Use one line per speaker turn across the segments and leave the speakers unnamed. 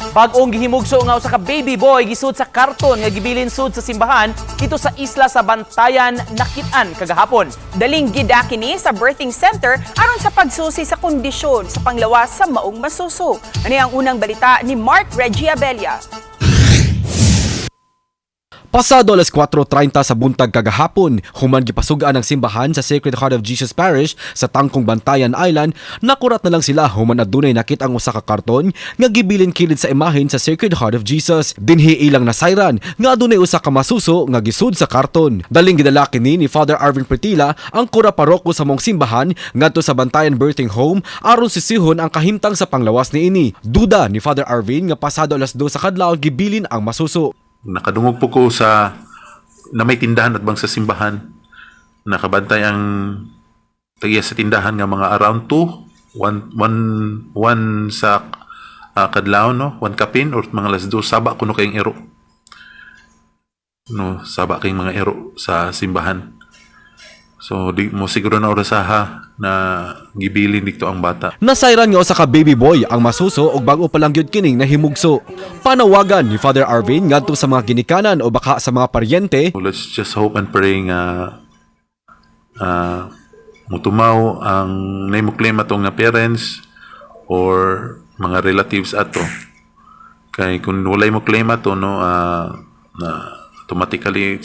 Bag-ong gihimugso nga usa ka baby boy gisud sa karton nga gibilin sud sa simbahan dito sa isla sa Bantayan, Nakit-an kagahapon.
Daling gida kini sa birthing center aron sa pagsusi sa kondisyon sa panglawas sa maong masuso. Ano ang unang balita ni Mark Regiabella.
Pasado alas 4:30 sa buntag kagahapon, human gipasugaan ang simbahan sa Sacred Heart of Jesus Parish sa Tangkong Bantayan Island, nakurat na lang sila human adunay nakit ang usa ka karton nga gibilin kilid sa imahen sa Sacred Heart of Jesus. Dinhi ilang nasayran nga adunay usa ka masuso nga gisud sa karton. Daling gidala kini ni Father Arvin Pretila, ang kura paroko sa mong simbahan ngadto sa Bantayan Birthing Home aron sisihon ang kahimtang sa panglawas niini. Duda ni Father Arvin nga pasado alas 2 sa kadlaw gibilin ang masuso.
Nakadungog po ko sa na may tindahan at bang sa simbahan. Nakabantay ang tagiya sa tindahan nga mga around 2, 1 sa kadlaw, no? 1 kapin or mga alas 2 saba kuno kayong ero. No, saba kayong mga ero sa simbahan. So di mo siguro na orasaha na gibilin dito ang bata.
Nasayran nga usa ka baby boy ang masuso og bago pa lang gyud kining nahimugso. Panawagan ni Father Arvin ngadto sa mga ginikanan o baka sa mga paryente.
So, let's just hope and pray nga mutumaw ang naimuklim atong nga parents or mga relatives ato. Kay kung walay mo claim ato no na automatically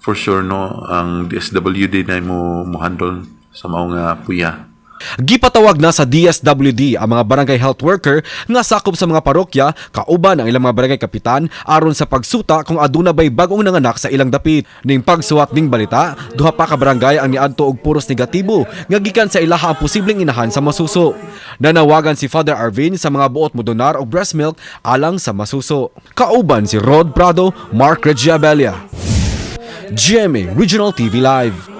for sure no ang DSWD na mo handle sa maong puya.
Gipatawag na sa DSWD ang mga barangay health worker nga sakop sa mga parokya kauban ang ilang mga barangay kapitan aron sa pagsuta kung aduna bay bag-ong nanganak sa ilang dapit. Ning pagsuwat ning balita, duha pa ka barangay ang niadto og puros negatibo nga gikan sa ilaha ang posibleng inahan sa masuso. Nanawagan si Father Arvin sa mga buot mo donar og breast milk alang sa masuso. Kauban si Rod Prado, Mark Regiabella, GMA Regional TV Live.